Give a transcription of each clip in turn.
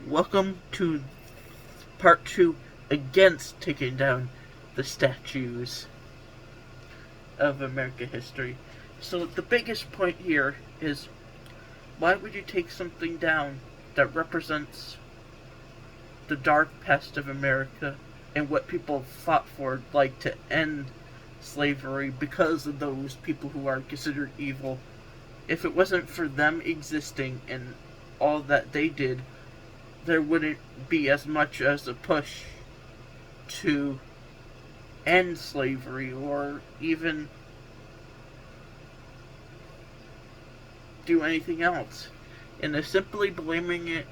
Welcome to part 2 against taking down the statues of American history. So the biggest point here is, why would you take something down that represents the dark past of America and what people fought for, like to end slavery because of those people who are considered evil? If it wasn't for them existing and all that they did, there wouldn't be as much as a push to end slavery or even do anything else. And simply blaming it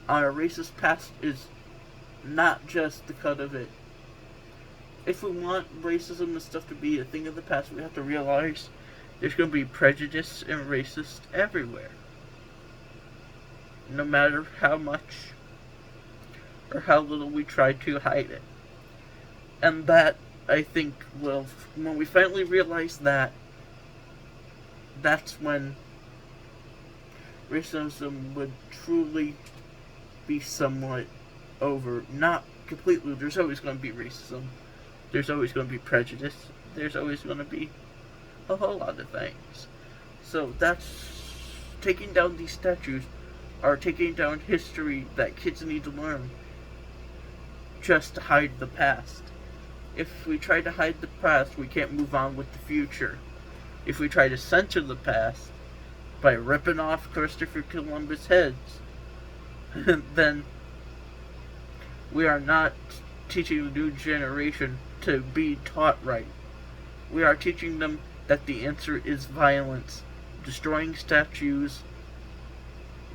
on a racist past is not just the cut of it. If we want racism and stuff to be a thing of the past, we have to realize there's going to be prejudice and racist everywhere, no matter how much or how little we try to hide it. And that, I think, will, when we finally realize that, that's when racism would truly be somewhat over. Not completely. There's always going to be racism. There's always going to be prejudice. There's always going to be a whole lot of things. So that's taking down these statues are taking down history that kids need to learn just to hide the past. If we try to hide the past, we can't move on with the future. If we try to censor the past by ripping off Christopher Columbus heads, then we are not teaching the new generation to be taught right. We are teaching them that the answer is violence. Destroying statues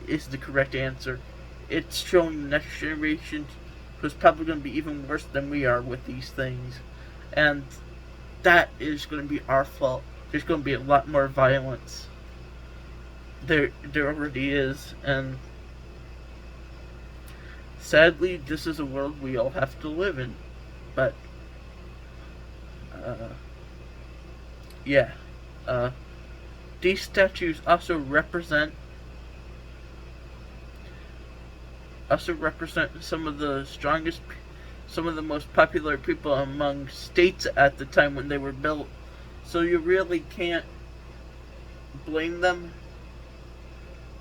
is the correct answer. It's showing the next generation who's probably going to be even worse than we are with these things. And that is going to be our fault. There's going to be a lot more violence. There already is, and sadly, this is a world we all have to live in. But, these statues also represent some of the strongest, some of the most popular people among states at the time when they were built. So you really can't blame them.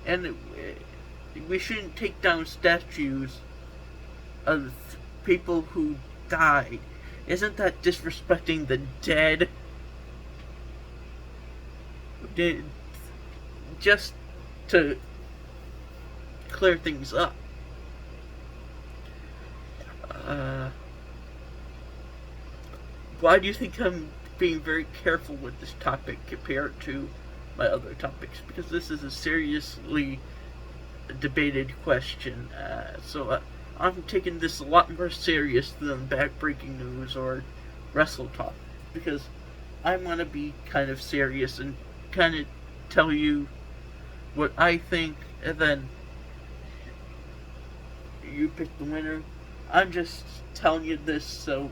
And we shouldn't take down statues of people who died. Isn't that disrespecting the dead? Just to clear things up. Why do you think I'm being very careful with this topic compared to my other topics? Because this is a seriously debated question. So I'm taking this a lot more serious than backbreaking news or wrestle talk. Because I want to be kind of serious and kind of tell you what I think, and then you pick the winner. I'm just telling you this, so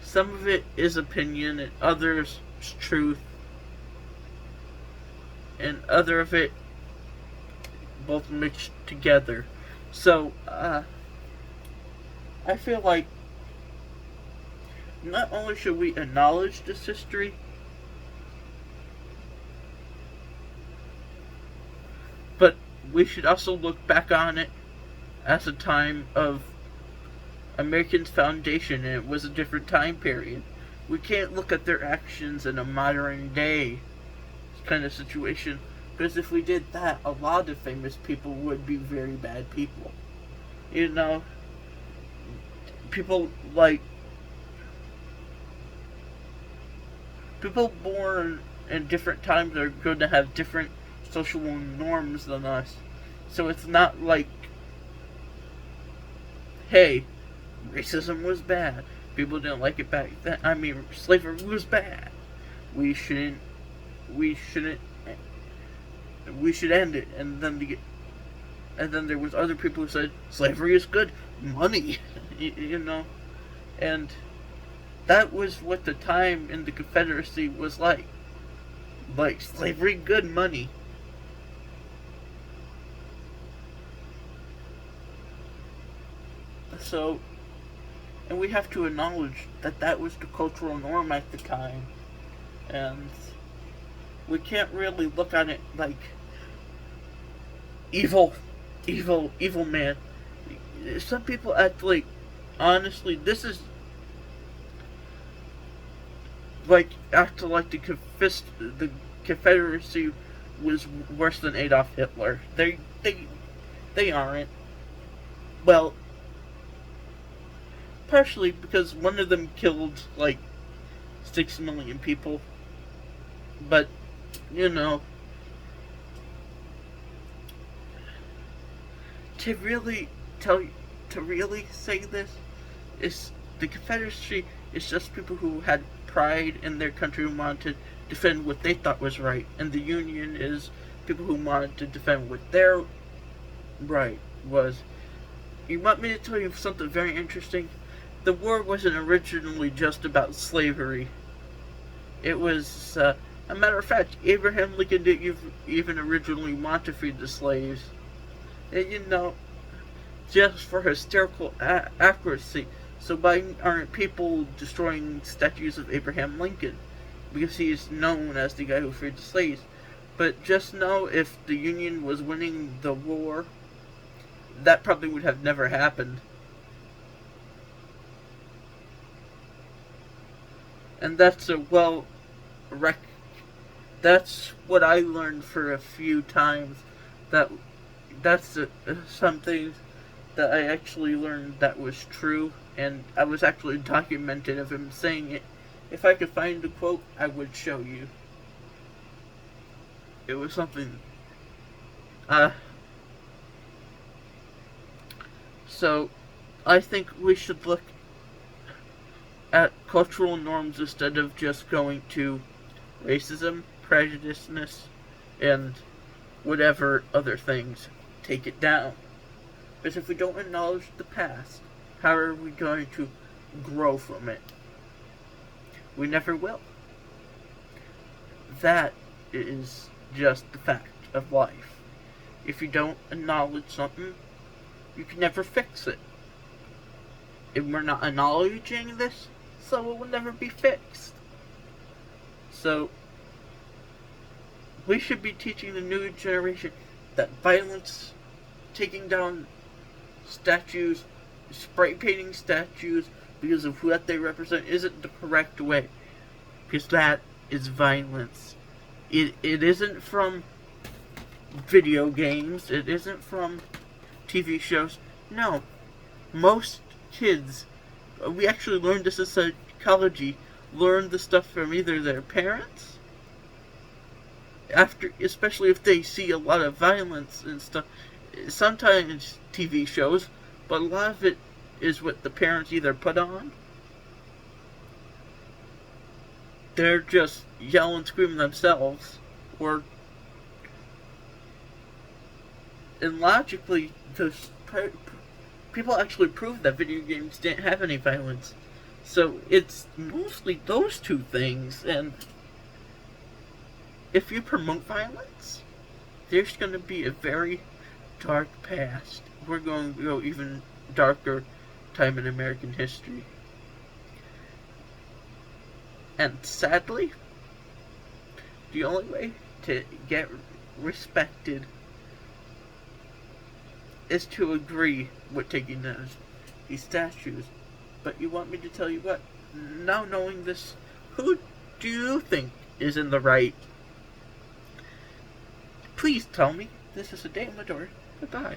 some of it is opinion and others is truth, and other of it both mixed together. So I feel like not only should we acknowledge this history, but we should also look back on it as a time of Americans' foundation, and it was a different time period. We can't look at their actions in a modern day kind of situation, because if we did that, a lot of famous people would be very bad people. You know, people born in different times are going to have different social norms than us. So it's not like, hey, racism was bad. People didn't like it back then. I mean, slavery was bad. We should end it. And then there was other people who said slavery is good, money, you know, and that was what the time in the Confederacy was like. Like slavery, good, money. So, and we have to acknowledge that that was the cultural norm at the time. And we can't really look at it like evil, evil man. Some people act like, honestly, this is like act like the Confederacy was worse than Adolf Hitler. They aren't. Well, partially because one of them killed like 6 million people. But you know, to really to really say this is the Confederacy is just people who had pride in their country and wanted to defend what they thought was right, and the Union is people who wanted to defend what their right was. You want me to tell you something very interesting? The war wasn't originally just about slavery. It was, a matter of fact, Abraham Lincoln didn't even originally want to free the slaves. And you know, just for historical accuracy. So why aren't people destroying statues of Abraham Lincoln? Because he is known as the guy who freed the slaves. But just know, if the Union was winning the war, that probably would have never happened. And that's that's what I learned for a few times. That's something that I actually learned that was true, and I was actually documented of him saying it. If I could find the quote, I would show you. It was something. So, I think we should look at cultural norms instead of just going to racism, prejudiceness, and whatever other things. Take it down. Because if we don't acknowledge the past, how are we going to grow from it? We never will. That is just the fact of life. If you don't acknowledge something, you can never fix it. If we're not acknowledging this, so it will never be fixed. So, we should be teaching the new generation that violence, taking down statues, spray painting statues because of what they represent isn't the correct way. Because that is violence. It isn't from video games. It isn't from TV shows. No. Most kids, we actually learned this in psychology, learn the stuff from either their parents, especially if they see a lot of violence and stuff. Sometimes TV shows, but a lot of it is what the parents either put on. They're just yelling, screaming themselves, and logically, people actually proved that video games didn't have any violence. So it's mostly those two things, and if you promote violence, there's going to be a very dark past. We're going to go even darker time in American history. And sadly, the only way to get respected is to agree with taking these statues. But you want me to tell you what? Now knowing this, who do you think is in the right? Please tell me. This is a day on the door. Goodbye.